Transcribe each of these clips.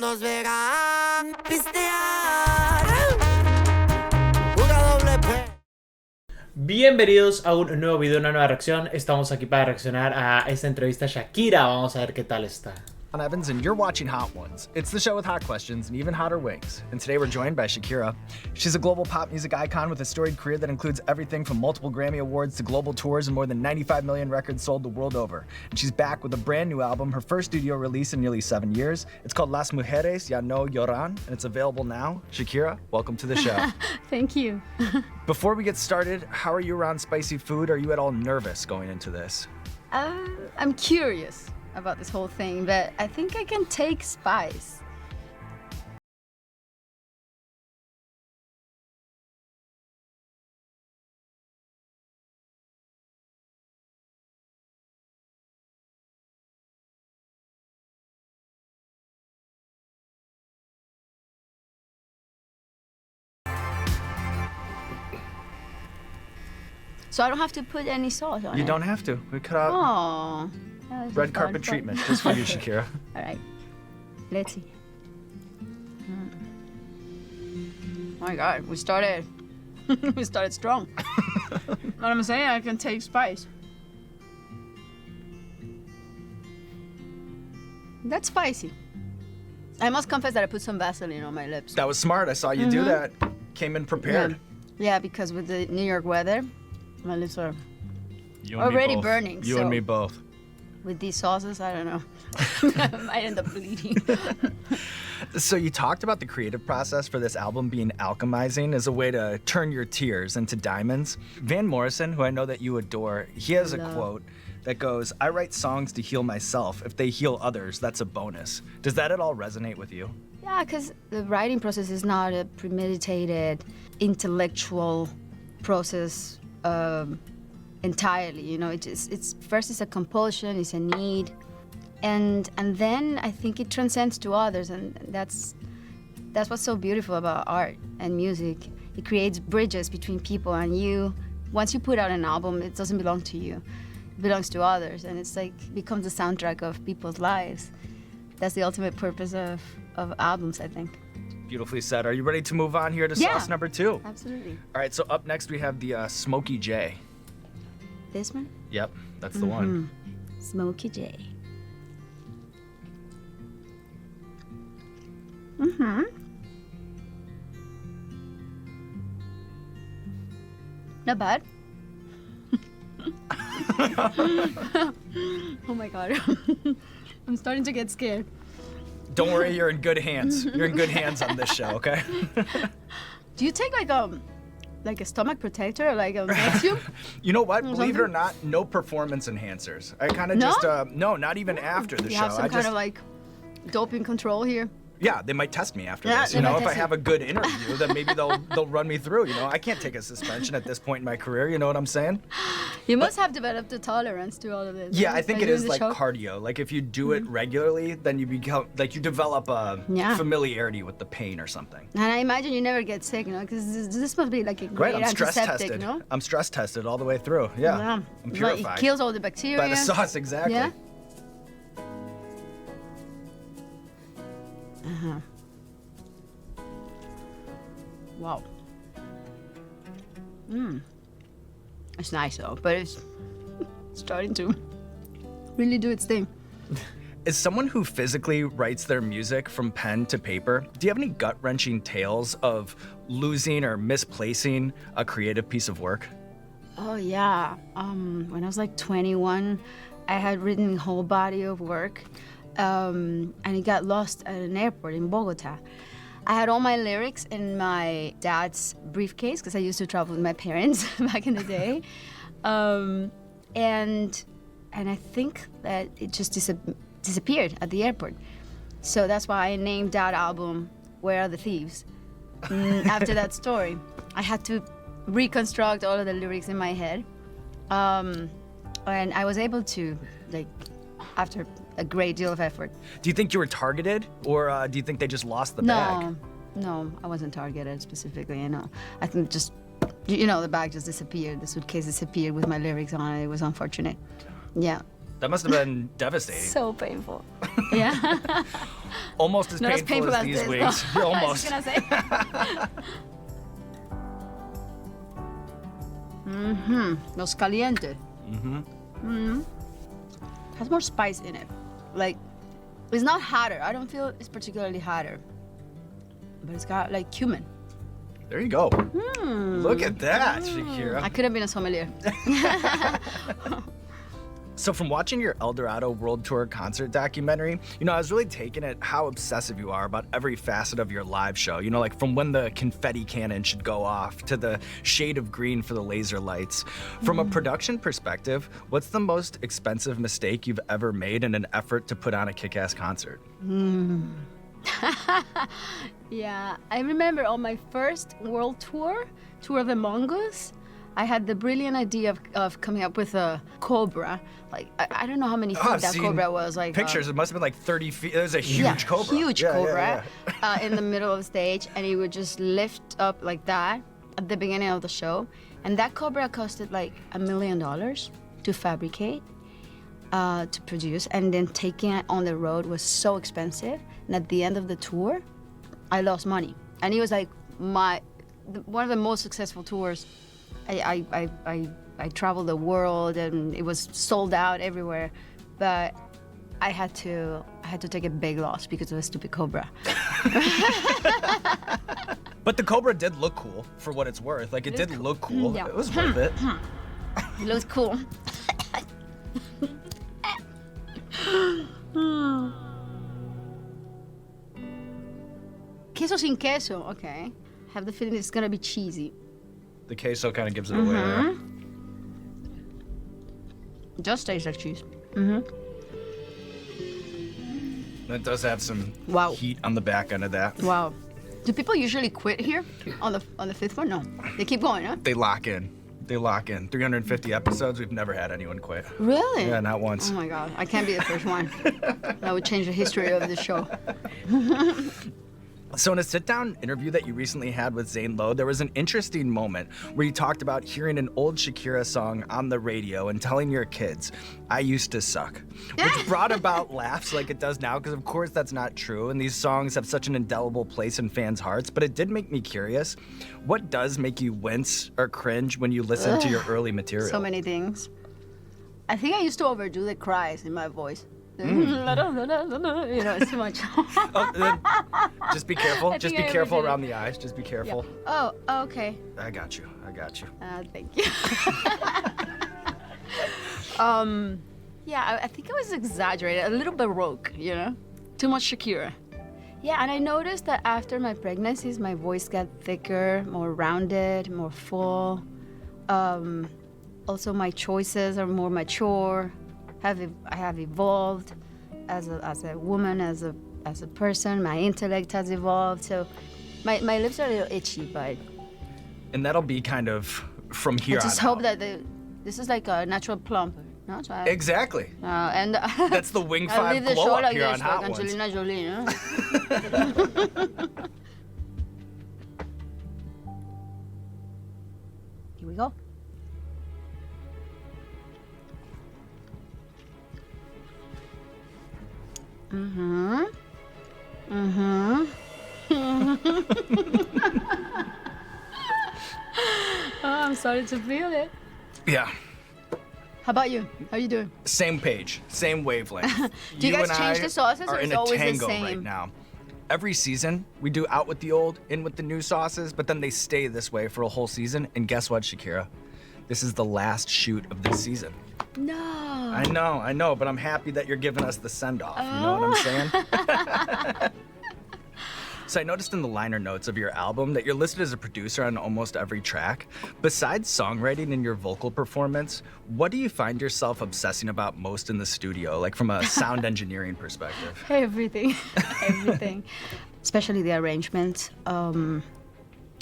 nos verán pistear. Una doble P. Bienvenidos a un nuevo video, una nueva reacción. Estamos aquí para reaccionar a esta entrevista a Shakira. Vamos a ver qué tal está. I'm Evans, and you're watching Hot Ones. It's the show with hot questions and even hotter wings. And today we're joined by Shakira. She's a global pop music icon with a storied career that includes everything from multiple Grammy Awards to global tours and more than 95 million records sold the world over. And she's back with a brand new album, her first studio release in nearly 7 years. It's called Las Mujeres Ya No Lloran, and it's available now. Shakira, welcome to the show. Thank you. Before we get started, how are you around spicy food? Are you at all nervous going into this? I'm curious about this whole thing, but I think I can take spice. So I don't have to put any sauce on it? You don't have to. We cut out Oh. red carpet treatment just for you, Shakira. All right. Let's see. Oh my God, we started strong. What I'm saying, I can take spice. That's spicy. I must confess that I put some Vaseline on my lips. That was smart. I saw you do that. Came in prepared. Yeah, because with the New York weather, my lips are You and me already both. burning. You and me both. With these sauces, I don't know. I might end up bleeding. So you talked about the creative process for this album being alchemizing as a way to turn your tears into diamonds. Van Morrison, who I know that you adore, he has a quote that goes, "I write songs to heal myself. If they heal others, that's a bonus." Does that at all resonate with you? Yeah, because the writing process is not a premeditated, intellectual process entirely. You know, it's first it's a compulsion, it's a need, and then I think it transcends to others, and that's what's so beautiful about art and music. It creates bridges between people, and you. Once you put out an album, it doesn't belong to you. It belongs to others, and it's like becomes the soundtrack of people's lives. That's the ultimate purpose of albums, I think. Beautifully said. Are you ready to move on here to sauce number 2? Absolutely. All right, so up next we have the Smokey J. This one? Yep, that's the one. Smokey J. Not bad. Oh my God. I'm starting to get scared. Don't worry, you're in good hands. You're in good hands on this show, okay? Do you take like a stomach protector or like a Nexium? You know what? Or Believe it or something? not, no performance enhancers. I kind of No? just, no, not even after the You show. have some kind of like doping control here? Yeah, they might test me after Yeah, this. they You know, might if I test have you. a good interview, then maybe they'll run me through. You know, I can't take a suspension at this point in my career. You know what I'm saying? You must have developed a tolerance to all of this. Yeah, right? I think By it doing is the like show? cardio. Like if you do it regularly, then you become like you develop a Yeah. familiarity with the pain or something. And I imagine you never get sick, you know, because this must be like a great Right, I'm stress antiseptic, tested. you know? I'm stress tested all the way through. Yeah, I'm Well, purified it kills all the bacteria. by the sauce, exactly. Yeah. Wow. It's nice though, but it's starting to really do its thing. As someone who physically writes their music from pen to paper, do you have any gut-wrenching tales of losing or misplacing a creative piece of work? Oh yeah. When I was like 21, I had written a whole body of work, and it got lost at an airport in Bogota. I had all my lyrics in my dad's briefcase because I used to travel with my parents back in the day, and I think that it just disappeared at the airport. So that's why I named that album "Where Are the Thieves?" After that story. I had to reconstruct all of the lyrics in my head, and I was able to, like, after a great deal of effort. Do you think you were targeted, or do you think they just lost the bag? No, I wasn't targeted specifically, you know. I think just, you know, the bag just disappeared. The suitcase disappeared with my lyrics on it. It was unfortunate. Yeah. That must have been devastating. So painful. Yeah. Almost as Not as painful as these this, wings. no. Almost. I was gonna say. Los caliente. Has more spice in it. Like, it's not hotter. I don't feel it's particularly hotter. But it's got like cumin. There you go. Look at that, Shakira. I could have been a sommelier. So from watching your El Dorado World Tour concert documentary, I was really taken at how obsessive you are about every facet of your live show. Like from when the confetti cannon should go off to the shade of green for the laser lights. From a production perspective, what's the most expensive mistake you've ever made in an effort to put on a kick-ass concert? Yeah, I remember on my first world tour of the Mongoose, I had the brilliant idea of coming up with a cobra. Like, I don't know how many feet I've that seen cobra was. Like pictures, it must have been like 30 feet. It was a huge cobra. Huge Yeah, cobra yeah. in the middle of the stage, and it would just lift up like that at the beginning of the show. And that cobra costed like $1 million to fabricate, to produce, and then taking it on the road was so expensive. And at the end of the tour, I lost money. And it was like one of the most successful tours. I traveled the world and it was sold out everywhere, but I had to take a big loss because of a stupid cobra. But the cobra did look cool for what it's worth. Like, it did look cool. Yeah. It was worth it. It looks cool. Queso sin queso, okay. I have the feeling it's gonna be cheesy. The queso kind of gives it away there. It just tastes like cheese. It does have some Wow. heat on the back end of that. Wow. Do people usually quit here on the fifth one? No, they keep going, huh? They lock in. 350 episodes, we've never had anyone quit. Really? Yeah, not once. Oh my God, I can't be the first one. That would change the history of the show. So in a sit-down interview that you recently had with Zane Lowe, there was an interesting moment where you talked about hearing an old Shakira song on the radio and telling your kids, "I used to suck," which brought about laughs like it does now, because of course that's not true, and these songs have such an indelible place in fans' hearts, but it did make me curious. What does make you wince or cringe when you listen to your early material? So many things. I think I used to overdo the cries in my voice. It's too much. Just be careful. I Just think be I careful overdid it. around the eyes. Just be careful. Oh, okay. I got you. Thank you. Yeah, I think I was exaggerated, a little baroque, Too much Shakira. Yeah, and I noticed that after my pregnancies, my voice got thicker, more rounded, more full. Also, my choices are more mature. I have evolved as a woman, as a person. My intellect has evolved. So my lips are a little itchy, but And that'll be kind of from here I just on hope out. that this is like a natural plump. No, so Exactly. and That's the Wing I'll 5 leave the glow show up like here this, on Hot like Ones. Angelina Jolie. Here we go. Oh, I'm starting to feel it. Yeah. How about you? How you doing? Same page, same wavelength. Do you guys and change I the sauces, or are is in it a always the tango same? right now. Every season, we do out with the old, in with the new sauces, but then they stay this way for a whole season. And guess what, Shakira? This is the last shoot of this season. No. I know, but I'm happy that you're giving us the send-off. You know what I'm saying? So I noticed in the liner notes of your album that you're listed as a producer on almost every track. Besides songwriting and your vocal performance, what do you find yourself obsessing about most in the studio, like from a sound engineering perspective? Everything. Everything. Especially the arrangement.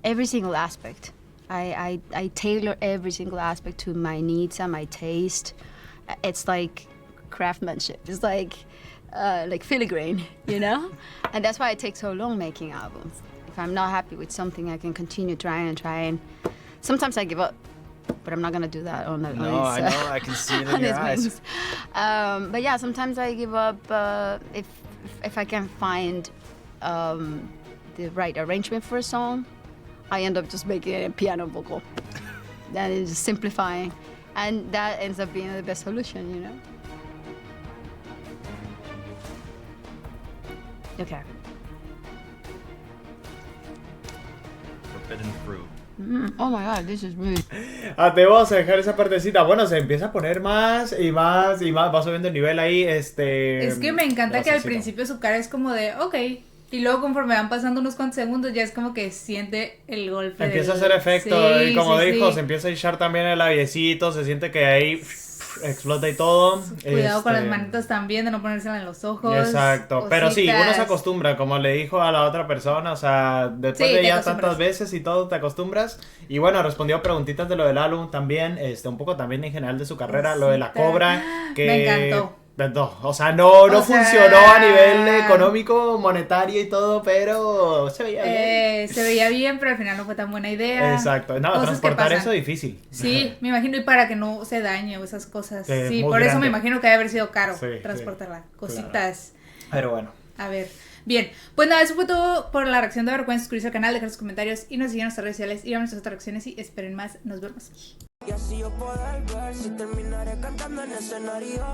Every single aspect. I tailor every single aspect to my needs and my taste. It's like craftsmanship. It's like filigrane, And that's why it takes so long making albums. If I'm not happy with something, I can continue trying. Sometimes I give up. but I'm not gonna do that on No, I know. I can see it in on your his eyes. wings. But yeah, sometimes I give up if I can find the right arrangement for a song. I end up just making it a piano vocal. That is simplifying, and that ends up being the best solution, you know. Okay. Forbidden fruit. Oh my God, this is really. Te vamos a dejar esa partecita. Bueno, se empieza a poner más y más y más. Va subiendo el nivel ahí. Es que me encanta que al Necesito. principio su cara es como de, ok. Y luego conforme van pasando unos cuantos segundos ya es como que siente el golpe. Empieza a del... hacer efecto. Sí, Y como sí, dijo, sí. se empieza a hinchar también el labiecito. Se siente que ahí explota y todo. Cuidado con las manitas también, de no ponérsela en los ojos. Exacto, pero sí, cositas. uno se acostumbra, como le dijo a la otra persona, o sea, después Sí, de te ya acostumbras. tantas veces y todo, te acostumbras. Y bueno, respondió preguntitas de lo del álbum también, un poco también en general de su carrera, lo de la Cosita. cobra, que... Me encantó. No, o sea, no O sea, funcionó a nivel económico, monetario y todo, pero se veía bien. Se veía bien, pero al final no fue tan buena idea. Exacto, no, Cosas que transportar pasan. eso es difícil. Sí, me imagino, y para que no se dañe o esas cosas. Es Sí, muy por eso grande. me imagino que debe haber sido caro Sí, transportarla. sí, Cositas. Pero bueno. A ver, bien, pues nada, eso fue todo por la reacción de hoy. Recuerden suscribirse al canal, dejar sus comentarios y nos siguen en nuestras redes sociales y vean nuestras otras reacciones y esperen más, nos vemos. Y así yo poder ver si terminaré cantando en escenario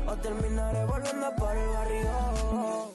o terminaré volviendo por el barrio.